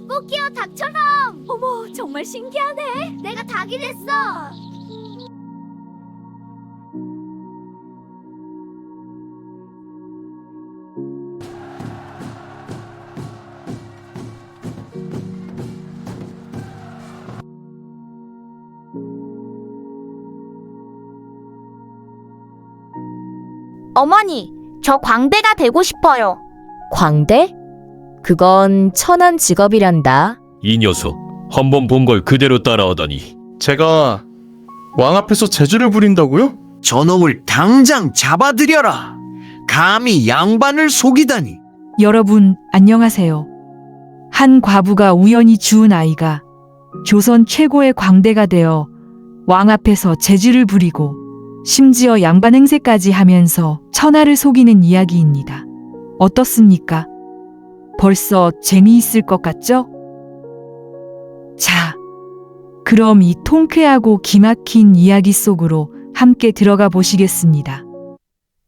꽃기어 닭처럼. 어머, 정말 신기하네. 내가 닭이 됐어. 어머니, 저 광대가 되고 싶어요. 광대? 그건 천한 직업이란다. 이 녀석, 한 번 본 걸 그대로 따라하다니. 제가 왕 앞에서 재주를 부린다고요? 저놈을 당장 잡아들여라. 감히 양반을 속이다니. 여러분, 안녕하세요. 한 과부가 우연히 주운 아이가 조선 최고의 광대가 되어 왕 앞에서 재주를 부리고 심지어 양반 행세까지 하면서 천하를 속이는 이야기입니다. 어떻습니까? 벌써 재미있을 것 같죠? 자, 그럼 이 통쾌하고 기막힌 이야기 속으로 함께 들어가 보시겠습니다.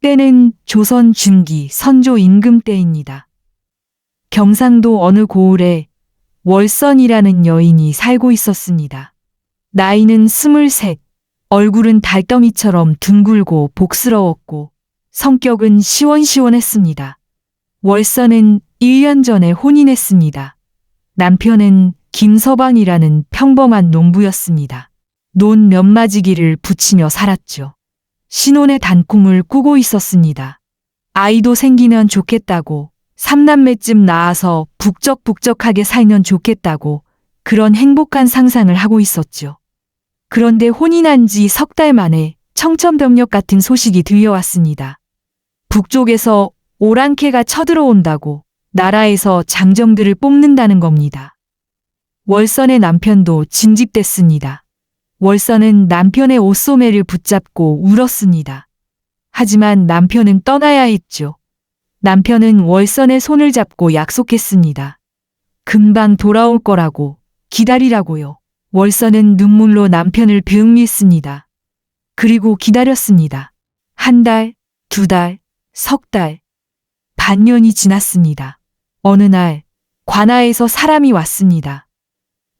때는 조선 중기 선조 임금 때입니다. 경상도 어느 고을에 월선이라는 여인이 살고 있었습니다. 나이는 23, 얼굴은 달덩이처럼 둥글고 복스러웠고 성격은 시원시원했습니다. 월선은 1년 전에 혼인했습니다. 남편은 김서방이라는 평범한 농부였습니다. 논 몇마지기를 붙이며 살았죠. 신혼의 단꿈을 꾸고 있었습니다. 아이도 생기면 좋겠다고, 3남매쯤 낳아서 북적북적하게 살면 좋겠다고 그런 행복한 상상을 하고 있었죠. 그런데 혼인한 지 석 달 만에 청천벽력 같은 소식이 들려왔습니다. 북쪽에서 오랑캐가 쳐들어온다고 나라에서 장정들을 뽑는다는 겁니다. 월선의 남편도 징집됐습니다. 월선은 남편의 옷소매를 붙잡고 울었습니다. 하지만 남편은 떠나야 했죠. 남편은 월선의 손을 잡고 약속했습니다. 금방 돌아올 거라고, 기다리라고요. 월선은 눈물로 남편을 비응했습니다. 그리고 기다렸습니다. 한 달, 두 달, 석 달, 반년이 지났습니다. 어느 날 관아에서 사람이 왔습니다.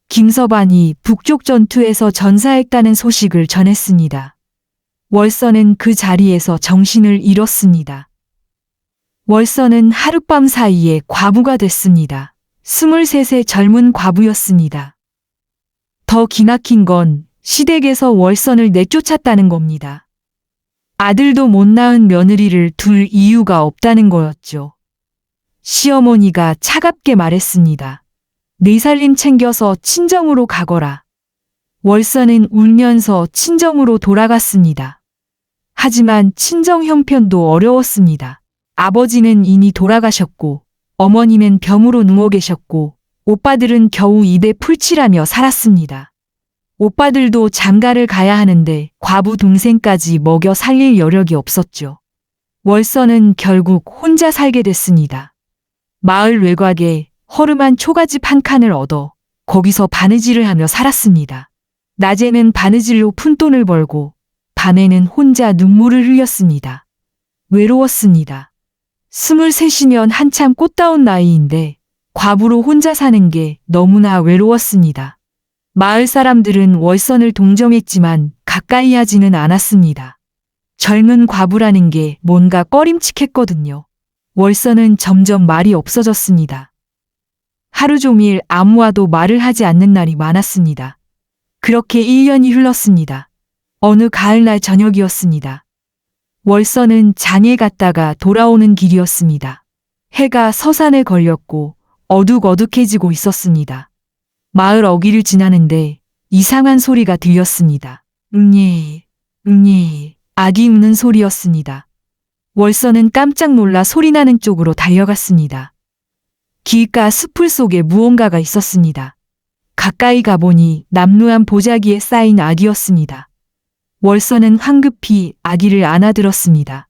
김서반이 북쪽 전투에서 전사했다는 소식을 전했습니다. 월선은 그 자리에서 정신을 잃었습니다. 월선은 하룻밤 사이에 과부가 됐습니다. 23세 젊은 과부였습니다. 더 기막힌 건 시댁에서 월선을 내쫓았다는 겁니다. 아들도 못 낳은 며느리를 둘 이유가 없다는 거였죠. 시어머니가 차갑게 말했습니다. 네 살림 챙겨서 친정으로 가거라. 월선은 울면서 친정으로 돌아갔습니다. 하지만 친정 형편도 어려웠습니다. 아버지는 이미 돌아가셨고, 어머니는 병으로 누워 계셨고, 오빠들은 겨우 입에 풀칠하며 살았습니다. 오빠들도 장가를 가야 하는데 과부 동생까지 먹여 살릴 여력이 없었죠. 월선은 결국 혼자 살게 됐습니다. 마을 외곽에 허름한 초가집 한 칸을 얻어 거기서 바느질을 하며 살았습니다. 낮에는 바느질로 푼돈을 벌고 밤에는 혼자 눈물을 흘렸습니다. 외로웠습니다. 23이면 한참 꽃다운 나이인데 과부로 혼자 사는 게 너무나 외로웠습니다. 마을 사람들은 월선을 동정했지만 가까이 하지는 않았습니다. 젊은 과부라는 게 뭔가 꺼림칙했거든요. 월선은 점점 말이 없어졌습니다. 하루 종일 아무와도 말을 하지 않는 날이 많았습니다. 그렇게 1년이 흘렀습니다. 어느 가을날 저녁이었습니다. 월선은 장에 갔다가 돌아오는 길이었습니다. 해가 서산에 걸렸고 어둑어둑해지고 있었습니다. 마을 어귀를 지나는데 이상한 소리가 들렸습니다. 응예, 응예, 아기 우는 소리였습니다. 월선은 깜짝 놀라 소리나는 쪽으로 달려갔습니다. 길가 숲풀 속에 무언가가 있었습니다. 가까이 가보니 남루한 보자기에 쌓인 아기였습니다. 월선은 황급히 아기를 안아들었습니다.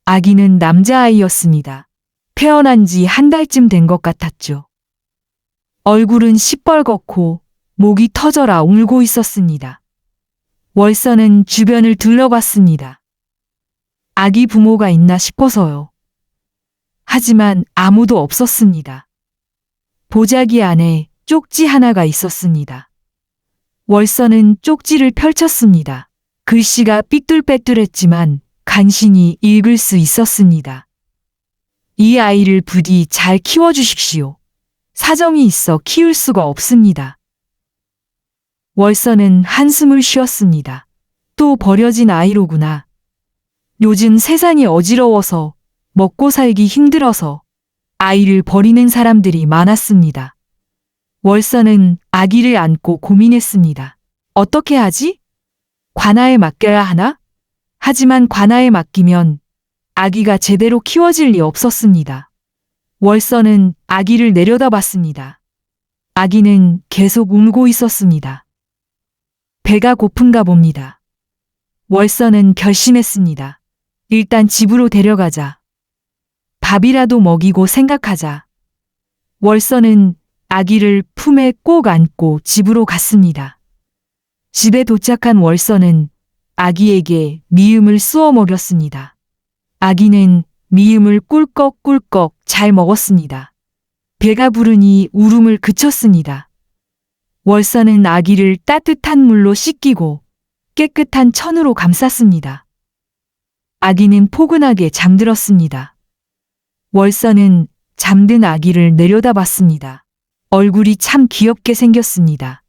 아기는 남자아이였습니다. 태어난 지 한 달쯤 된 것 같았죠. 얼굴은 시뻘겋고 목이 터져라 울고 있었습니다. 월선은 주변을 둘러봤습니다. 아기 부모가 있나 싶어서요. 하지만 아무도 없었습니다. 보자기 안에 쪽지 하나가 있었습니다. 월서는 쪽지를 펼쳤습니다. 글씨가 삐뚤빼뚤했지만 간신히 읽을 수 있었습니다. 이 아이를 부디 잘 키워주십시오. 사정이 있어 키울 수가 없습니다. 월서는 한숨을 쉬었습니다. 또 버려진 아이로구나. 요즘 세상이 어지러워서 먹고 살기 힘들어서 아이를 버리는 사람들이 많았습니다. 월서는 아기를 안고 고민했습니다. 어떻게 하지? 관아에 맡겨야 하나? 하지만 관아에 맡기면 아기가 제대로 키워질 리 없었습니다. 월서는 아기를 내려다봤습니다. 아기는 계속 울고 있었습니다. 배가 고픈가 봅니다. 월서는 결심했습니다. 일단 집으로 데려가자. 밥이라도 먹이고 생각하자. 월서는 아기를 품에 꼭 안고 집으로 갔습니다. 집에 도착한 월서는 아기에게 미음을 쑤어 먹였습니다. 아기는 미음을 꿀꺽꿀꺽 잘 먹었습니다. 배가 부르니 울음을 그쳤습니다. 월서는 아기를 따뜻한 물로 씻기고 깨끗한 천으로 감쌌습니다. 아기는 포근하게 잠들었습니다. 월서는 잠든 아기를 내려다봤습니다. 얼굴이 참 귀엽게 생겼습니다.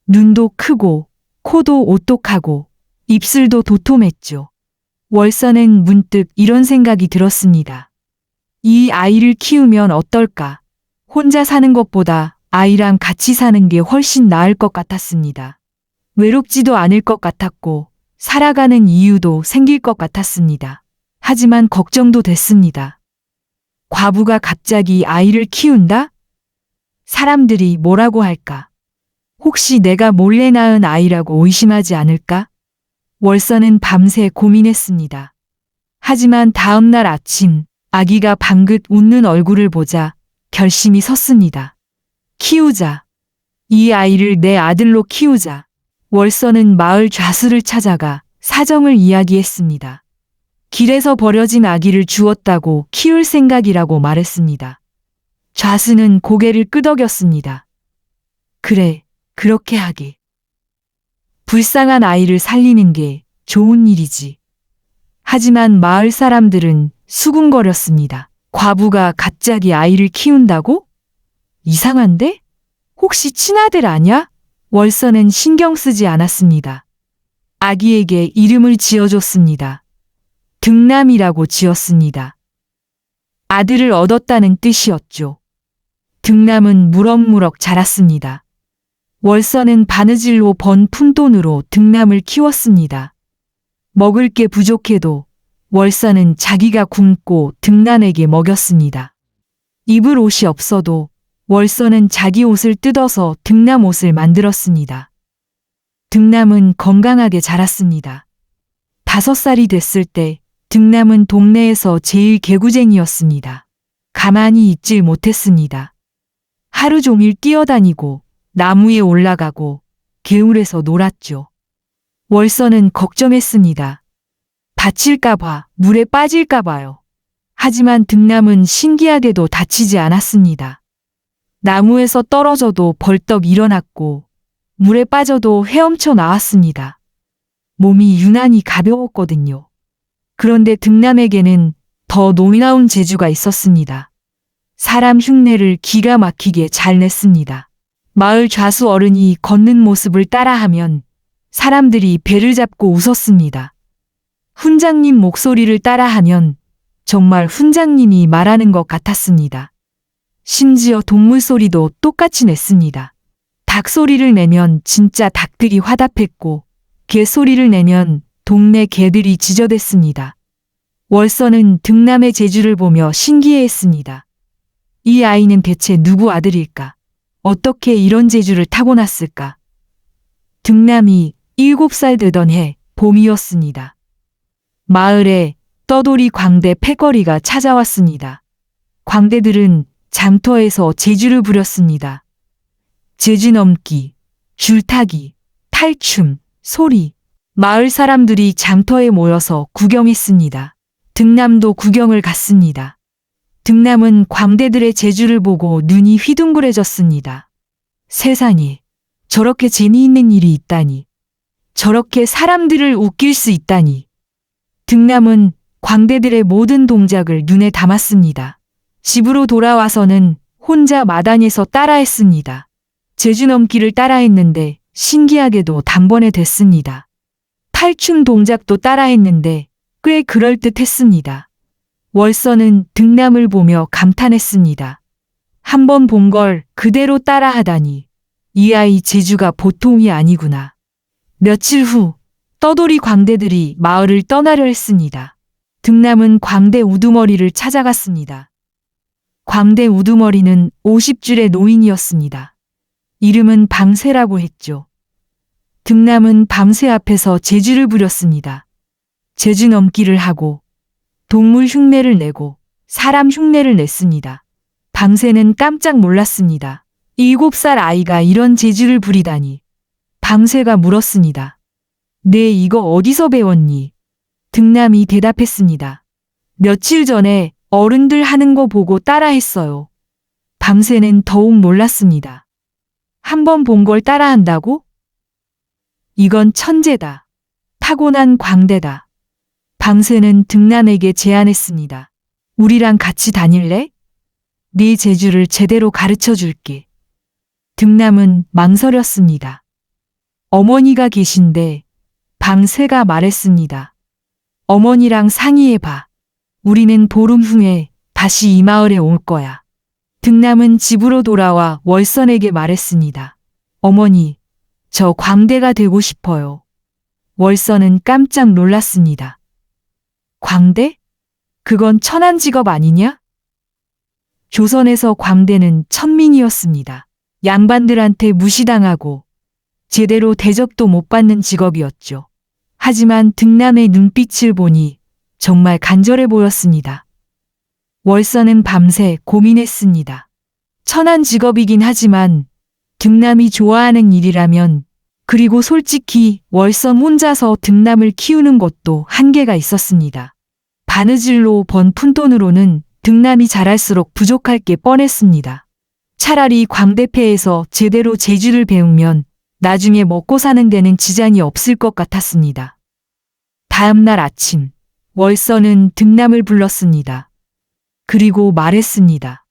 눈도 크고 코도 오똑하고 입술도 도톰했죠. 월서는 문득 이런 생각이 들었습니다. 이 아이를 키우면 어떨까? 혼자 사는 것보다 아이랑 같이 사는 게 훨씬 나을 것 같았습니다. 외롭지도 않을 것 같았고 살아가는 이유도 생길 것 같았습니다. 하지만 걱정도 됐습니다. 과부가 갑자기 아이를 키운다? 사람들이 뭐라고 할까? 혹시 내가 몰래 낳은 아이라고 의심하지 않을까? 월서는 밤새 고민했습니다. 하지만 다음 날 아침 아기가 방긋 웃는 얼굴을 보자 결심이 섰습니다. 키우자. 이 아이를 내 아들로 키우자. 월서는 마을 좌수를 찾아가 사정을 이야기했습니다. 길에서 버려진 아기를 주었다고 키울 생각이라고 말했습니다. 좌수는 고개를 끄덕였습니다. 그래, 그렇게 하게. 불쌍한 아이를 살리는 게 좋은 일이지. 하지만 마을 사람들은 수군거렸습니다. 과부가 갑자기 아이를 키운다고? 이상한데? 혹시 친아들 아냐? 월서는 신경 쓰지 않았습니다. 아기에게 이름을 지어줬습니다. 등남이라고 지었습니다. 아들을 얻었다는 뜻이었죠. 등남은 무럭무럭 자랐습니다. 월서는 바느질로 번 푼돈으로 등남을 키웠습니다. 먹을 게 부족해도 월서는 자기가 굶고 등남에게 먹였습니다. 입을 옷이 없어도 월서는 자기 옷을 뜯어서 등남 옷을 만들었습니다. 등남은 건강하게 자랐습니다. 5살이 됐을 때 등남은 동네에서 제일 개구쟁이였습니다. 가만히 있질 못했습니다. 하루 종일 뛰어다니고 나무에 올라가고 개울에서 놀았죠. 월서는 걱정했습니다. 다칠까봐, 물에 빠질까봐요. 하지만 등남은 신기하게도 다치지 않았습니다. 나무에서 떨어져도 벌떡 일어났고 물에 빠져도 헤엄쳐 나왔습니다. 몸이 유난히 가벼웠거든요. 그런데 등남에게는 더 놀라운 재주가 있었습니다. 사람 흉내를 기가 막히게 잘 냈습니다. 마을 좌수 어른이 걷는 모습을 따라하면 사람들이 배를 잡고 웃었습니다. 훈장님 목소리를 따라하면 정말 훈장님이 말하는 것 같았습니다. 심지어 동물 소리도 똑같이 냈습니다. 닭 소리를 내면 진짜 닭들이 화답했고 개 소리를 내면 동네 개들이 지저댔습니다. 월서는 등남의 재주를 보며 신기해했습니다. 이 아이는 대체 누구 아들일까? 어떻게 이런 재주를 타고났을까? 등남이 7살 되던 해 봄이었습니다. 마을에 떠돌이 광대 패거리가 찾아왔습니다. 광대들은 장터에서 재주를 부렸습니다. 재주 넘기, 줄타기, 탈춤, 소리. 마을 사람들이 장터에 모여서 구경했습니다. 등남도 구경을 갔습니다. 등남은 광대들의 재주를 보고 눈이 휘둥그레졌습니다. 세상에 저렇게 재미있는 일이 있다니. 저렇게 사람들을 웃길 수 있다니. 등남은 광대들의 모든 동작을 눈에 담았습니다. 집으로 돌아와서는 혼자 마당에서 따라했습니다. 제주 넘기를 따라했는데 신기하게도 단번에 됐습니다. 탈춤 동작도 따라했는데 꽤 그럴듯했습니다. 월서는 등남을 보며 감탄했습니다. 한 번 본 걸 그대로 따라하다니. 이 아이 재주가 보통이 아니구나. 며칠 후 떠돌이 광대들이 마을을 떠나려 했습니다. 등남은 광대 우두머리를 찾아갔습니다. 광대 우두머리는 50줄의 노인이었습니다. 이름은 방새라고 했죠. 등남은 방새 앞에서 재주를 부렸습니다. 재주 넘기를 하고 동물 흉내를 내고 사람 흉내를 냈습니다. 방새는 깜짝 놀랐습니다. 7살 아이가 이런 재주를 부리다니. 방새가 물었습니다. 네, 이거 어디서 배웠니? 등남이 대답했습니다. 며칠 전에 어른들 하는 거 보고 따라했어요. 방새는 더욱 놀랐습니다. 한 번 본 걸 따라한다고? 이건 천재다. 타고난 광대다. 방새는 등남에게 제안했습니다. 우리랑 같이 다닐래? 네 재주를 제대로 가르쳐 줄게. 등남은 망설였습니다. 어머니가 계신데 방새가 말했습니다. 어머니랑 상의해봐. 우리는 보름 후에 다시 이 마을에 올 거야. 등남은 집으로 돌아와 월선에게 말했습니다. 어머니, 저 광대가 되고 싶어요. 월선은 깜짝 놀랐습니다. 광대? 그건 천한 직업 아니냐? 조선에서 광대는 천민이었습니다. 양반들한테 무시당하고 제대로 대접도 못 받는 직업이었죠. 하지만 등남의 눈빛을 보니 정말 간절해 보였습니다. 월선은 밤새 고민했습니다. 천한 직업이긴 하지만 등남이 좋아하는 일이라면, 그리고 솔직히 월선 혼자서 등남을 키우는 것도 한계가 있었습니다. 바느질로 번 푼돈으로는 등남이 자랄수록 부족할 게 뻔했습니다. 차라리 광대패에서 제대로 재주를 배우면 나중에 먹고 사는 데는 지장이 없을 것 같았습니다. 다음 날 아침, 월선은 등남을 불렀습니다. 그리고 말했습니다.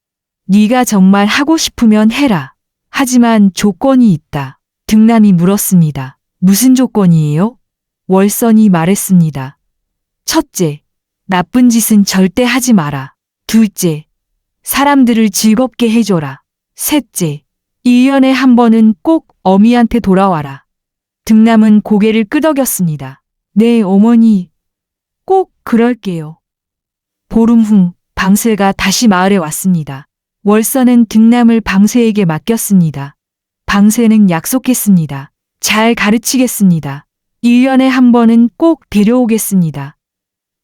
네가 정말 하고 싶으면 해라. 하지만 조건이 있다. 등남이 물었습니다. 무슨 조건이에요? 월선이 말했습니다. 첫째, 나쁜 짓은 절대 하지 마라. 둘째, 사람들을 즐겁게 해줘라. 셋째, 1년에 한 번은 꼭 어미한테 돌아와라. 등남은 고개를 끄덕였습니다. 네, 어머니. 꼭 그럴게요. 보름 후 방새가 다시 마을에 왔습니다. 월선은 등남을 방새에게 맡겼습니다. 방새는 약속했습니다. 잘 가르치겠습니다. 1년에 한 번은 꼭 데려오겠습니다.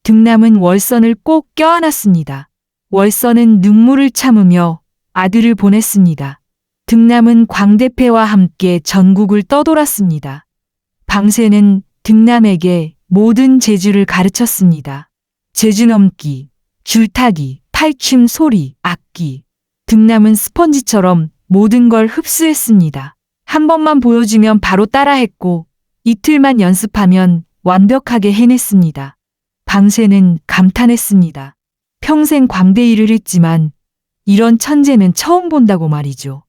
등남은 월선을 꼭 껴안았습니다. 월선은 눈물을 참으며 아들을 보냈습니다. 등남은 광대패와 함께 전국을 떠돌았습니다. 방새는 등남에게 모든 재주를 가르쳤습니다. 재주 넘기, 줄타기, 탈춤, 소리, 악기. 등남은 스펀지처럼 모든 걸 흡수했습니다. 한 번만 보여주면 바로 따라했고 이틀만 연습하면 완벽하게 해냈습니다. 방새는 감탄했습니다. 평생 광대 일을 했지만 이런 천재는 처음 본다고 말이죠.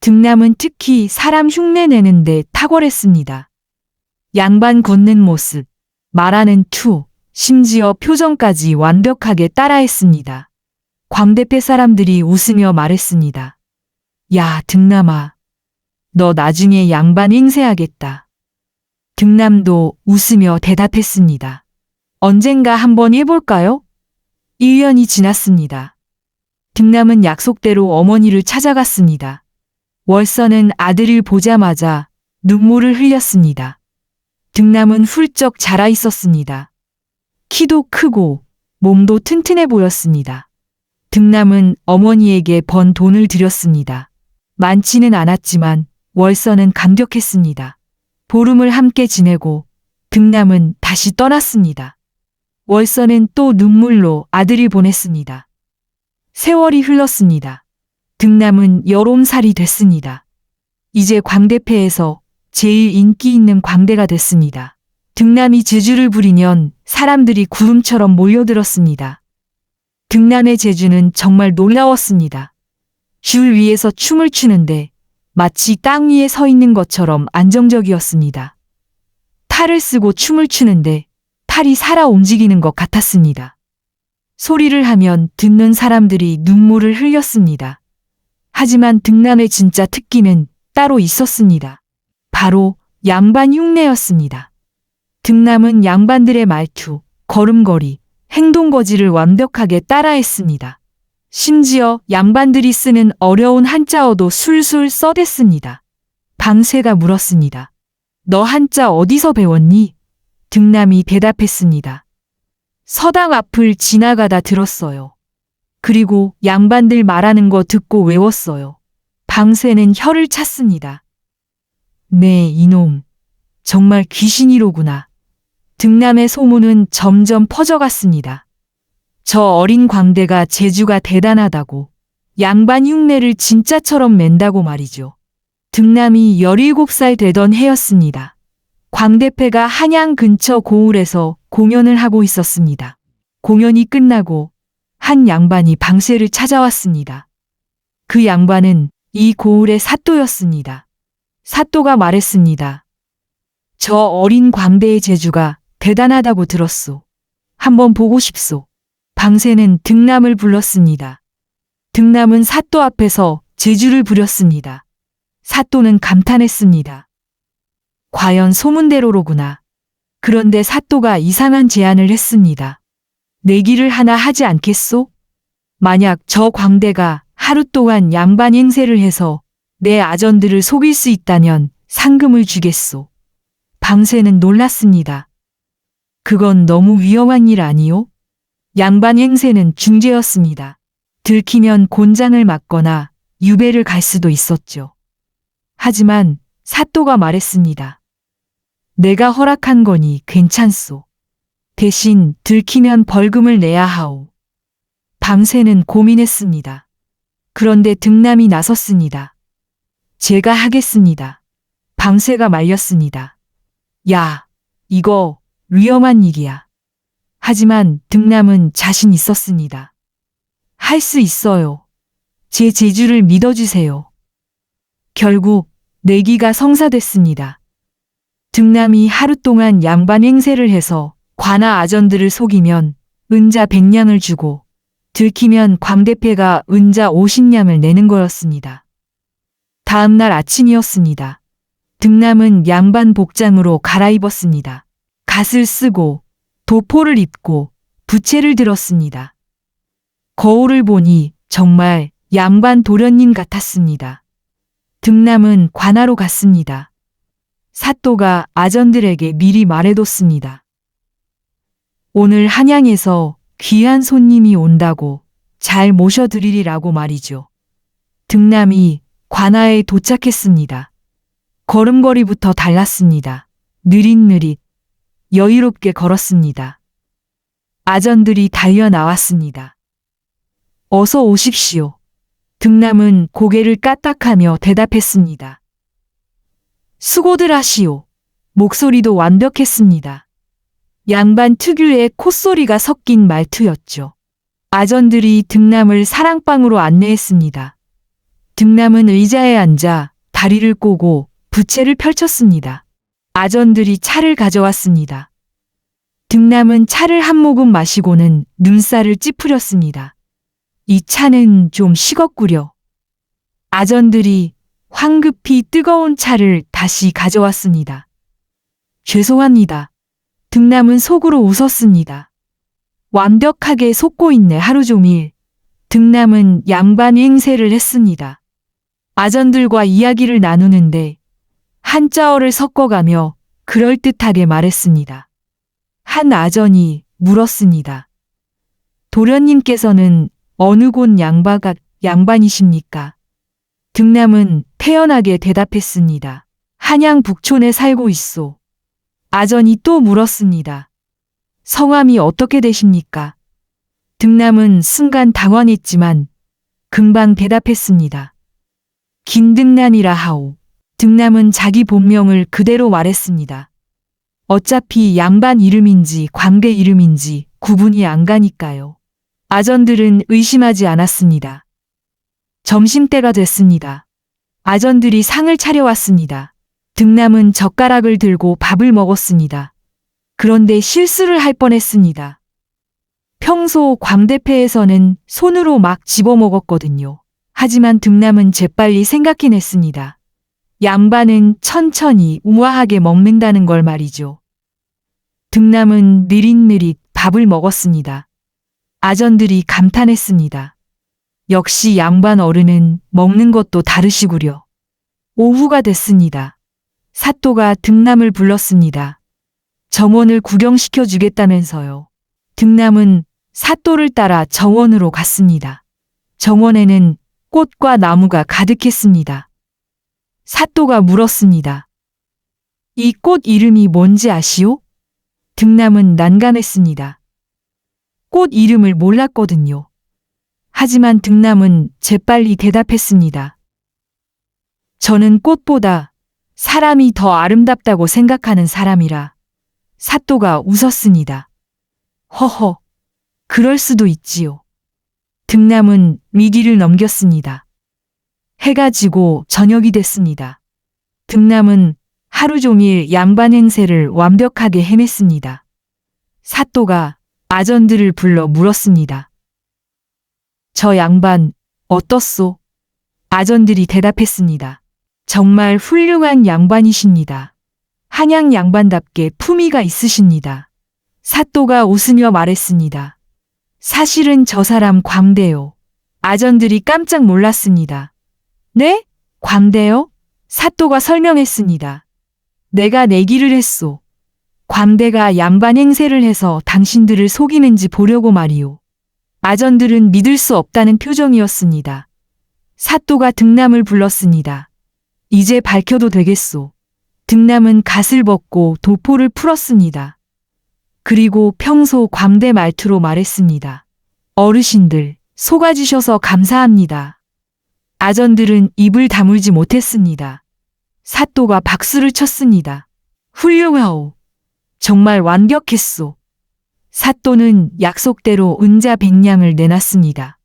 등남은 특히 사람 흉내내는데 탁월했습니다. 양반 걷는 모습, 말하는 투, 심지어 표정까지 완벽하게 따라했습니다. 광대패 사람들이 웃으며 말했습니다. 야, 등남아, 너 나중에 양반 행세하겠다. 등남도 웃으며 대답했습니다. 언젠가 한번 해볼까요? 1년이 지났습니다. 등남은 약속대로 어머니를 찾아갔습니다. 월선은 아들을 보자마자 눈물을 흘렸습니다. 등남은 훌쩍 자라 있었습니다. 키도 크고 몸도 튼튼해 보였습니다. 등남은 어머니에게 번 돈을 드렸습니다. 많지는 않았지만 월선은 감격했습니다. 보름을 함께 지내고 등남은 다시 떠났습니다. 월선은 또 눈물로 아들을 보냈습니다. 세월이 흘렀습니다. 등남은 19살이 됐습니다. 이제 광대패에서 제일 인기 있는 광대가 됐습니다. 등남이 제주를 부리면 사람들이 구름처럼 몰려들었습니다. 등남의 제주는 정말 놀라웠습니다. 줄 위에서 춤을 추는데 마치 땅 위에 서 있는 것처럼 안정적이었습니다. 탈을 쓰고 춤을 추는데 탈이 살아 움직이는 것 같았습니다. 소리를 하면 듣는 사람들이 눈물을 흘렸습니다. 하지만 등남의 진짜 특기는 따로 있었습니다. 바로 양반 흉내였습니다. 등남은 양반들의 말투, 걸음걸이, 행동거지를 완벽하게 따라했습니다. 심지어 양반들이 쓰는 어려운 한자어도 술술 써댔습니다. 방세가 물었습니다. 너 한자 어디서 배웠니? 등남이 대답했습니다. 서당 앞을 지나가다 들었어요. 그리고 양반들 말하는 거 듣고 외웠어요. 방세는 혀를 찼습니다. 네, 이놈. 정말 귀신이로구나. 등남의 소문은 점점 퍼져갔습니다. 저 어린 광대가 재주가 대단하다고, 양반 흉내를 진짜처럼 맨다고 말이죠. 등남이 17살 되던 해였습니다. 광대패가 한양 근처 고을에서 공연을 하고 있었습니다. 공연이 끝나고 한 양반이 방세를 찾아왔습니다. 그 양반은 이 고을의 사또였습니다. 사또가 말했습니다. 저 어린 광대의 재주가 대단하다고 들었소. 한번 보고 싶소. 방세는 등남을 불렀습니다. 등남은 사또 앞에서 재주를 부렸습니다. 사또는 감탄했습니다. 과연 소문대로로구나. 그런데 사또가 이상한 제안을 했습니다. 내기를 하나 하지 않겠소? 만약 저 광대가 하루 동안 양반 행세를 해서 내 아전들을 속일 수 있다면 상금을 주겠소. 방세는 놀랐습니다. 그건 너무 위험한 일 아니요? 양반 행세는 중죄였습니다. 들키면 곤장을 맞거나 유배를 갈 수도 있었죠. 하지만 사또가 말했습니다. 내가 허락한 거니 괜찮소. 대신 들키면 벌금을 내야 하오. 방세는 고민했습니다. 그런데 등남이 나섰습니다. 제가 하겠습니다. 방세가 말렸습니다. 야, 이거 위험한 일이야. 하지만 등남은 자신 있었습니다. 할 수 있어요. 제 재주를 믿어주세요. 결국 내기가 성사됐습니다. 등남이 하루 동안 양반 행세를 해서 관아 아전들을 속이면 은자 100냥을 주고 들키면 광대패가 은자 50냥을 내는 거였습니다. 다음 날 아침이었습니다. 등남은 양반 복장으로 갈아입었습니다. 갓을 쓰고 도포를 입고 부채를 들었습니다. 거울을 보니 정말 양반 도련님 같았습니다. 등남은 관아로 갔습니다. 사또가 아전들에게 미리 말해뒀습니다. 오늘 한양에서 귀한 손님이 온다고 잘 모셔드리리라고 말이죠. 등남이 관아에 도착했습니다. 걸음걸이부터 달랐습니다. 느릿느릿 여유롭게 걸었습니다. 아전들이 달려 나왔습니다. 어서 오십시오. 등남은 고개를 까딱하며 대답했습니다. 수고들 하시오. 목소리도 완벽했습니다. 양반 특유의 콧소리가 섞인 말투였죠. 아전들이 등남을 사랑방으로 안내했습니다. 등남은 의자에 앉아 다리를 꼬고 부채를 펼쳤습니다. 아전들이 차를 가져왔습니다. 등남은 차를 한 모금 마시고는 눈살을 찌푸렸습니다. 이 차는 좀 식었구려. 아전들이 황급히 뜨거운 차를 다시 가져왔습니다. 죄송합니다. 등남은 속으로 웃었습니다. 완벽하게 속고 있네 하루 종일. 등남은 양반 행세를 했습니다. 아전들과 이야기를 나누는데 한자어를 섞어가며 그럴듯하게 말했습니다. 한 아전이 물었습니다. 도련님께서는 어느 곳 양반이십니까? 등남은 태연하게 대답했습니다. 한양 북촌에 살고 있소. 아전이 또 물었습니다. 성함이 어떻게 되십니까? 등남은 순간 당황했지만 금방 대답했습니다. 김등란이라 하오. 등남은 자기 본명을 그대로 말했습니다. 어차피 양반 이름인지 광대 이름인지 구분이 안 가니까요. 아전들은 의심하지 않았습니다. 점심때가 됐습니다. 아전들이 상을 차려왔습니다. 등남은 젓가락을 들고 밥을 먹었습니다. 그런데 실수를 할 뻔했습니다. 평소 광대패에서는 손으로 막 집어먹었거든요. 하지만 등남은 재빨리 생각해냈습니다. 양반은 천천히 우아하게 먹는다는 걸 말이죠. 등남은 느릿느릿 밥을 먹었습니다. 아전들이 감탄했습니다. 역시 양반 어른은 먹는 것도 다르시구려. 오후가 됐습니다. 사또가 등남을 불렀습니다. 정원을 구경시켜 주겠다면서요. 등남은 사또를 따라 정원으로 갔습니다. 정원에는 꽃과 나무가 가득했습니다. 사또가 물었습니다. 이 꽃 이름이 뭔지 아시오? 등남은 난감했습니다. 꽃 이름을 몰랐거든요. 하지만 등남은 재빨리 대답했습니다. 저는 꽃보다 사람이 더 아름답다고 생각하는 사람이라. 사또가 웃었습니다. 허허, 그럴 수도 있지요. 등남은 위기를 넘겼습니다. 해가 지고 저녁이 됐습니다. 등남은 하루 종일 양반 행세를 완벽하게 해냈습니다. 사또가 아전들을 불러 물었습니다. 저 양반 어떻소? 아전들이 대답했습니다. 정말 훌륭한 양반이십니다. 한양 양반답게 품위가 있으십니다. 사또가 웃으며 말했습니다. 사실은 저 사람 광대요. 아전들이 깜짝 놀랐습니다. 네? 광대요? 사또가 설명했습니다. 내가 내기를 했소. 광대가 양반 행세를 해서 당신들을 속이는지 보려고 말이오. 아전들은 믿을 수 없다는 표정이었습니다. 사또가 등남을 불렀습니다. 이제 밝혀도 되겠소. 등남은 갓을 벗고 도포를 풀었습니다. 그리고 평소 광대 말투로 말했습니다. 어르신들, 속아주셔서 감사합니다. 아전들은 입을 다물지 못했습니다. 사또가 박수를 쳤습니다. 훌륭하오. 정말 완벽했소. 사또는 약속대로 은자 100냥을 내놨습니다.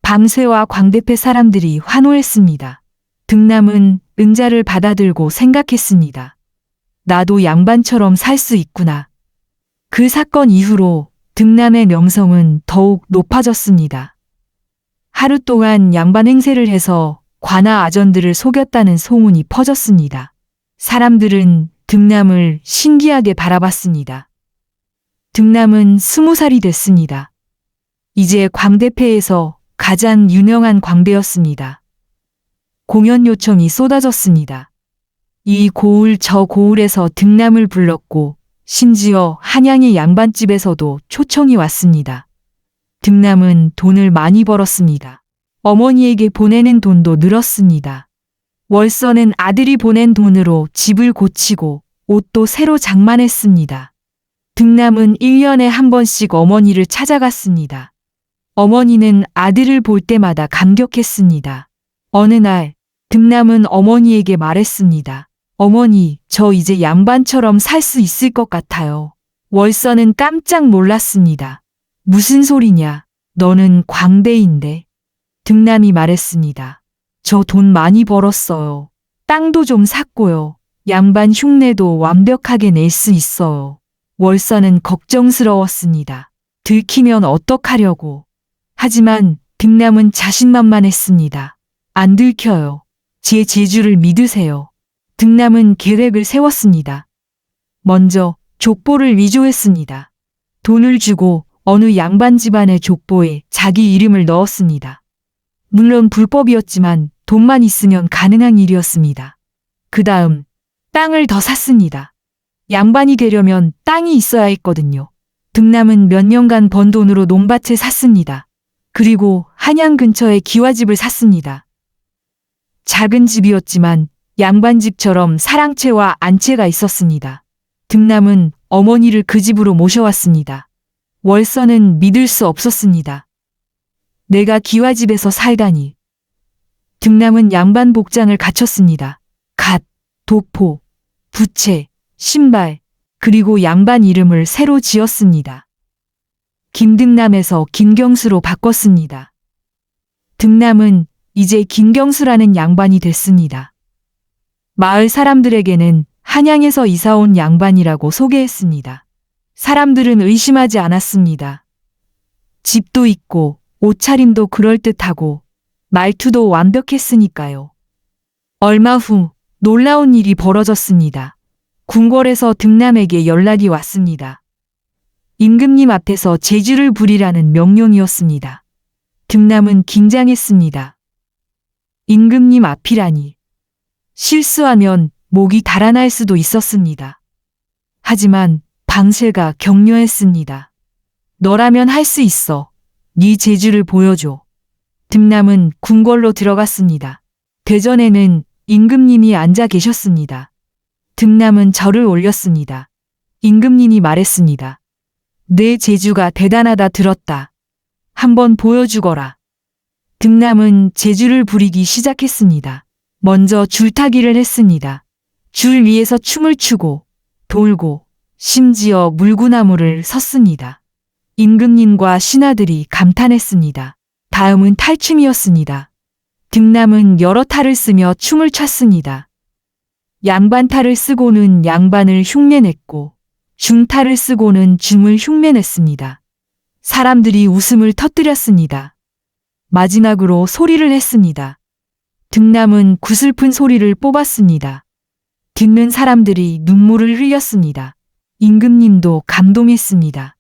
밤새와 광대패 사람들이 환호했습니다. 등남은 은자를 받아들고 생각했습니다. 나도 양반처럼 살 수 있구나. 그 사건 이후로 등남의 명성은 더욱 높아졌습니다. 하루 동안 양반 행세를 해서 관아 아전들을 속였다는 소문이 퍼졌습니다. 사람들은 등남을 신기하게 바라봤습니다. 등남은 20살이 됐습니다. 이제 광대패에서 가장 유명한 광대였습니다. 공연 요청이 쏟아졌습니다. 이 고을 저 고을에서 등남을 불렀고 심지어 한양의 양반집에서도 초청이 왔습니다. 등남은 돈을 많이 벌었습니다. 어머니에게 보내는 돈도 늘었습니다. 월서는 아들이 보낸 돈으로 집을 고치고 옷도 새로 장만했습니다. 등남은 1년에 한 번씩 어머니를 찾아갔습니다. 어머니는 아들을 볼 때마다 감격했습니다. 어느 날 등남은 어머니에게 말했습니다. 어머니, 저 이제 양반처럼 살 수 있을 것 같아요. 월서는 깜짝 놀랐습니다. 무슨 소리냐? 너는 광대인데. 등남이 말했습니다. 저 돈 많이 벌었어요. 땅도 좀 샀고요. 양반 흉내도 완벽하게 낼 수 있어요. 월서는 걱정스러웠습니다. 들키면 어떡하려고. 하지만 등남은 자신만만했습니다. 안 들켜요. 제 재주를 믿으세요. 등남은 계획을 세웠습니다. 먼저 족보를 위조했습니다. 돈을 주고 어느 양반 집안의 족보에 자기 이름을 넣었습니다. 물론 불법이었지만 돈만 있으면 가능한 일이었습니다. 그 다음 땅을 더 샀습니다. 양반이 되려면 땅이 있어야 했거든요. 등남은 몇 년간 번 돈으로 논밭을 샀습니다. 그리고 한양 근처에 기와집을 샀습니다. 작은 집이었지만 양반집처럼 사랑채와 안채가 있었습니다. 등남은 어머니를 그 집으로 모셔왔습니다. 월서는 믿을 수 없었습니다. 내가 기와집에서 살다니. 등남은 양반 복장을 갖췄습니다. 갓, 도포, 부채, 신발, 그리고 양반 이름을 새로 지었습니다. 김등남에서 김경수로 바꿨습니다. 등남은 이제 김경수라는 양반이 됐습니다. 마을 사람들에게는 한양에서 이사온 양반이라고 소개했습니다. 사람들은 의심하지 않았습니다. 집도 있고 옷차림도 그럴듯하고 말투도 완벽했으니까요. 얼마 후 놀라운 일이 벌어졌습니다. 궁궐에서 등남에게 연락이 왔습니다. 임금님 앞에서 제주를 부리라는 명령이었습니다. 등남은 긴장했습니다. 임금님 앞이라니. 실수하면 목이 달아날 수도 있었습니다. 하지만 방세가 격려했습니다. 너라면 할 수 있어. 네 재주를 보여줘. 등남은 궁궐로 들어갔습니다. 대전에는 임금님이 앉아 계셨습니다. 등남은 절을 올렸습니다. 임금님이 말했습니다. 내 재주가 대단하다 들었다. 한번 보여주거라. 등남은 재주를 부리기 시작했습니다. 먼저 줄타기를 했습니다. 줄 위에서 춤을 추고 돌고 심지어 물구나무를 섰습니다. 임금님과 신하들이 감탄했습니다. 다음은 탈춤이었습니다. 등남은 여러 탈을 쓰며 춤을 췄습니다. 양반탈을 쓰고는 양반을 흉내냈고 중탈을 쓰고는 중을 흉내냈습니다. 사람들이 웃음을 터뜨렸습니다. 마지막으로 소리를 했습니다. 등남은 구슬픈 소리를 뽑았습니다. 듣는 사람들이 눈물을 흘렸습니다. 임금님도 감동했습니다.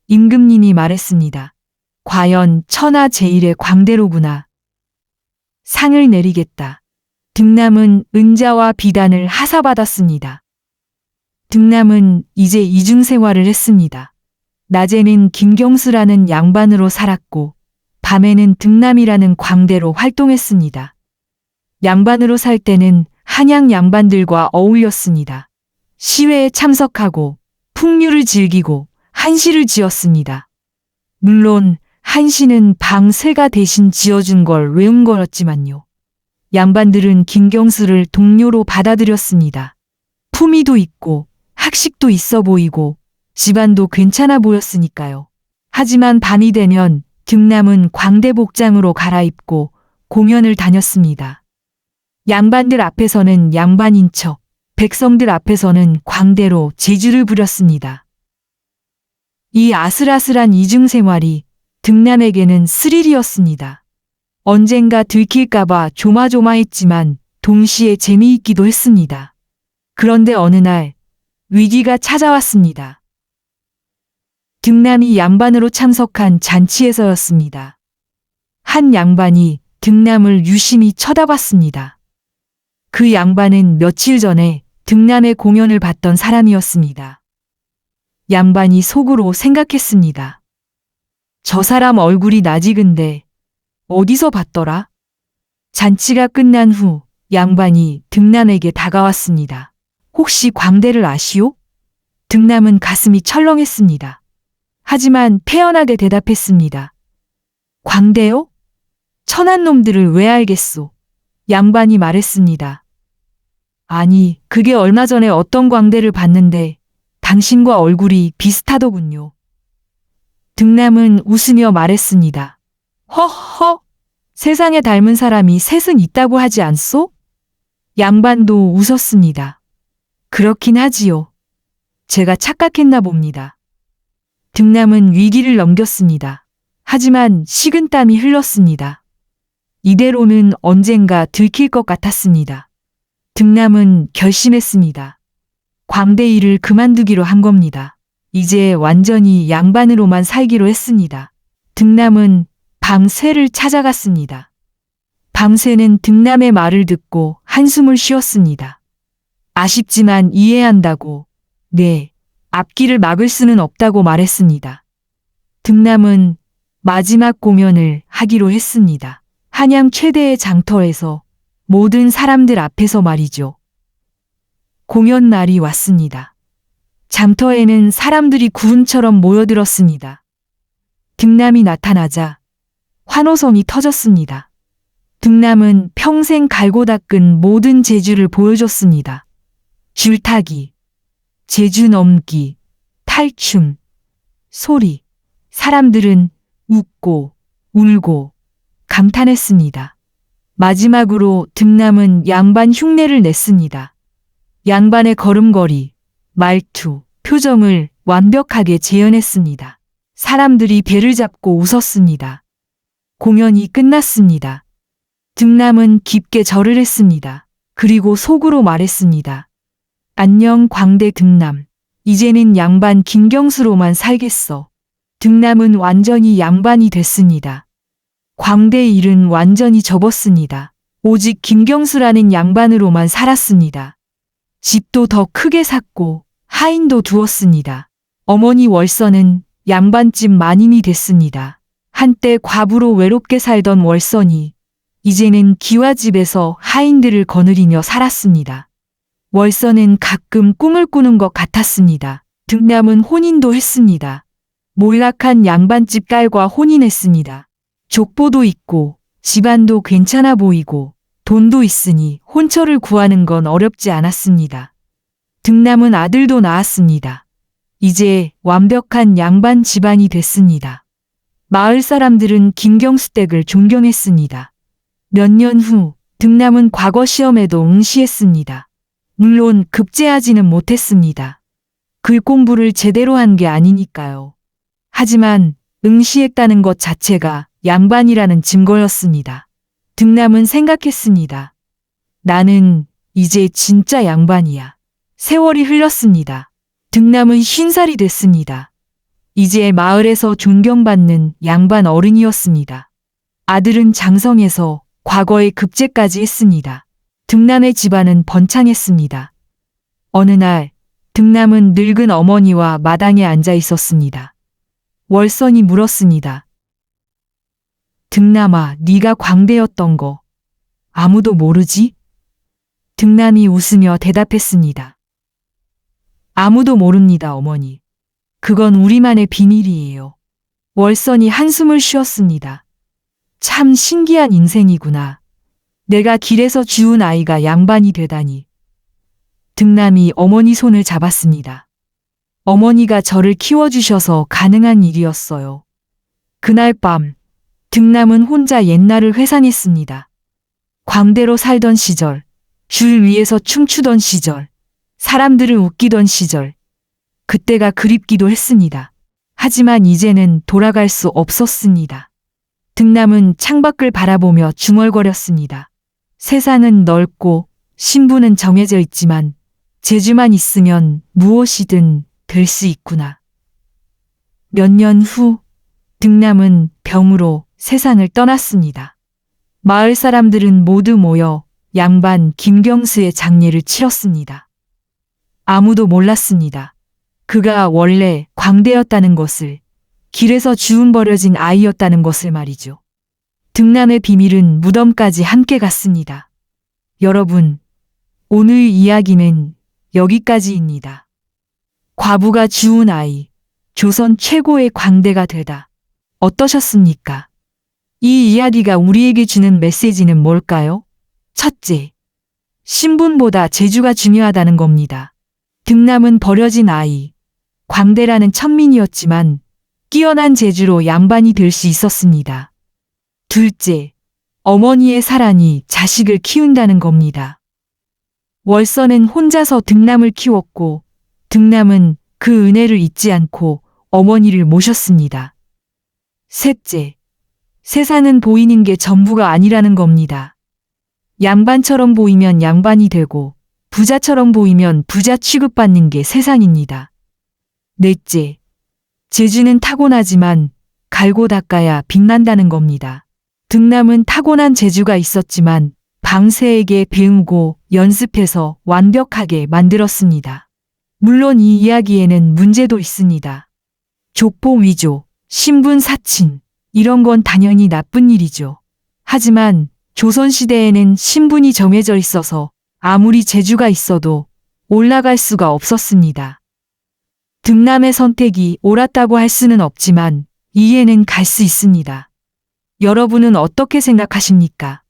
임금님이 말했습니다. 과연 천하 제일의 광대로구나. 상을 내리겠다. 등남은 은자와 비단을 하사받았습니다. 등남은 이제 이중생활을 했습니다. 낮에는 김경수라는 양반으로 살았고 밤에는 등남이라는 광대로 활동했습니다. 양반으로 살 때는 한양 양반들과 어울렸습니다. 시회에 참석하고 풍류를 즐기고 한시를 지었습니다. 물론 한시는 방세가 대신 지어준 걸 외운 거였지만요. 양반들은 김경수를 동료로 받아들였습니다. 품위도 있고 학식도 있어 보이고 집안도 괜찮아 보였으니까요. 하지만 밤이 되면 등남은 광대복장으로 갈아입고 공연을 다녔습니다. 양반들 앞에서는 양반인 척, 백성들 앞에서는 광대로 재주를 부렸습니다. 이 아슬아슬한 이중생활이 등남에게는 스릴이었습니다. 언젠가 들킬까봐 조마조마했지만 동시에 재미있기도 했습니다. 그런데 어느 날 위기가 찾아왔습니다. 등남이 양반으로 참석한 잔치에서였습니다. 한 양반이 등남을 유심히 쳐다봤습니다. 그 양반은 며칠 전에 등남의 공연을 봤던 사람이었습니다. 양반이 속으로 생각했습니다. 저 사람 얼굴이 낯익은데 어디서 봤더라? 잔치가 끝난 후 양반이 등남에게 다가왔습니다. 혹시 광대를 아시오? 등남은 가슴이 철렁했습니다. 하지만 태연하게 대답했습니다. 광대요? 천한 놈들을 왜 알겠소? 양반이 말했습니다. 아니, 그게 얼마 전에 어떤 광대를 봤는데 당신과 얼굴이 비슷하더군요. 등남은 웃으며 말했습니다. 허허, 세상에 닮은 사람이 셋은 있다고 하지 않소? 양반도 웃었습니다. 그렇긴 하지요. 제가 착각했나 봅니다. 등남은 위기를 넘겼습니다. 하지만 식은땀이 흘렀습니다. 이대로는 언젠가 들킬 것 같았습니다. 등남은 결심했습니다. 광대 일을 그만두기로 한 겁니다. 이제 완전히 양반으로만 살기로 했습니다. 등남은 방세를 찾아갔습니다. 방세는 등남의 말을 듣고 한숨을 쉬었습니다. 아쉽지만 이해한다고, 네, 앞길을 막을 수는 없다고 말했습니다. 등남은 마지막 공연을 하기로 했습니다. 한양 최대의 장터에서 모든 사람들 앞에서 말이죠. 공연 날이 왔습니다. 장터에는 사람들이 구름처럼 모여들었습니다. 등남이 나타나자 환호성이 터졌습니다. 등남은 평생 갈고 닦은 모든 재주를 보여줬습니다. 줄타기, 재주 넘기, 탈춤, 소리. 사람들은 웃고 울고 감탄했습니다. 마지막으로 등남은 양반 흉내를 냈습니다. 양반의 걸음걸이, 말투, 표정을 완벽하게 재현했습니다. 사람들이 배를 잡고 웃었습니다. 공연이 끝났습니다. 등남은 깊게 절을 했습니다. 그리고 속으로 말했습니다. 안녕 광대 등남. 이제는 양반 김경수로만 살겠어. 등남은 완전히 양반이 됐습니다. 광대의 일은 완전히 접었습니다. 오직 김경수라는 양반으로만 살았습니다. 집도 더 크게 샀고 하인도 두었습니다. 어머니 월선은 양반집 마님이 됐습니다. 한때 과부로 외롭게 살던 월선이 이제는 기와집에서 하인들을 거느리며 살았습니다. 월선은 가끔 꿈을 꾸는 것 같았습니다. 등남은 혼인도 했습니다. 몰락한 양반집 딸과 혼인했습니다. 족보도 있고 집안도 괜찮아 보이고 돈도 있으니 혼처를 구하는 건 어렵지 않았습니다. 등남은 아들도 낳았습니다. 이제 완벽한 양반 집안이 됐습니다. 마을 사람들은 김경수 댁을 존경했습니다. 몇 년 후 등남은 과거 시험에도 응시했습니다. 물론 급제하지는 못했습니다. 글 공부를 제대로 한 게 아니니까요. 하지만 응시했다는 것 자체가 양반이라는 증거였습니다. 등남은 생각했습니다. 나는 이제 진짜 양반이야. 세월이 흘렀습니다. 등남은 50살이 됐습니다. 이제 마을에서 존경받는 양반 어른이었습니다. 아들은 장성해서 과거에 급제까지 했습니다. 등남의 집안은 번창했습니다. 어느 날 등남은 늙은 어머니와 마당에 앉아 있었습니다. 월선이 물었습니다. 등남아, 네가 광대였던 거 아무도 모르지? 등남이 웃으며 대답했습니다. 아무도 모릅니다, 어머니. 그건 우리만의 비밀이에요. 월선이 한숨을 쉬었습니다. 참 신기한 인생이구나. 내가 길에서 주운 아이가 양반이 되다니. 등남이 어머니 손을 잡았습니다. 어머니가 저를 키워주셔서 가능한 일이었어요. 그날 밤 등남은 혼자 옛날을 회상했습니다. 광대로 살던 시절, 줄 위에서 춤추던 시절, 사람들을 웃기던 시절, 그때가 그립기도 했습니다. 하지만 이제는 돌아갈 수 없었습니다. 등남은 창밖을 바라보며 중얼거렸습니다. 세상은 넓고 신분은 정해져 있지만 재주만 있으면 무엇이든 될 수 있구나. 몇 년 후 등남은 병으로 세상을 떠났습니다. 마을 사람들은 모두 모여 양반 김경수의 장례를 치렀습니다. 아무도 몰랐습니다. 그가 원래 광대였다는 것을, 길에서 주운 버려진 아이였다는 것을 말이죠. 등남의 비밀은 무덤까지 함께 갔습니다. 여러분, 오늘 이야기는 여기까지입니다. 과부가 주운 아이, 조선 최고의 광대가 되다. 어떠셨습니까? 이 이야기가 우리에게 주는 메시지는 뭘까요? 첫째, 신분보다 재주가 중요하다는 겁니다. 등남은 버려진 아이, 광대라는 천민이었지만 뛰어난 재주로 양반이 될 수 있었습니다. 둘째, 어머니의 사랑이 자식을 키운다는 겁니다. 월선은 혼자서 등남을 키웠고 등남은 그 은혜를 잊지 않고 어머니를 모셨습니다. 셋째, 세상은 보이는 게 전부가 아니라는 겁니다. 양반처럼 보이면 양반이 되고 부자처럼 보이면 부자 취급받는 게 세상입니다. 넷째, 재주는 타고나지만 갈고 닦아야 빛난다는 겁니다. 등남은 타고난 재주가 있었지만 방세에게 배우고 연습해서 완벽하게 만들었습니다. 물론 이 이야기에는 문제도 있습니다. 족보 위조, 신분 사칭, 이런 건 당연히 나쁜 일이죠. 하지만 조선시대에는 신분이 정해져 있어서 아무리 재주가 있어도 올라갈 수가 없었습니다. 등남의 선택이 옳았다고 할 수는 없지만 이해는 갈 수 있습니다. 여러분은 어떻게 생각하십니까?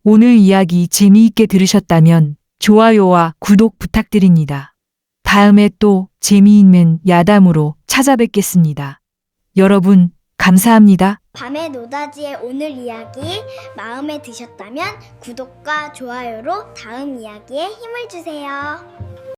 오늘 이야기 재미있게 들으셨다면 좋아요와 구독 부탁드립니다. 다음에 또 재미있는 야담으로 찾아뵙겠습니다. 여러분, 감사합니다. 밤의 노다지의 오늘 이야기 마음에 드셨다면 구독과 좋아요로 다음 이야기에 힘을 주세요.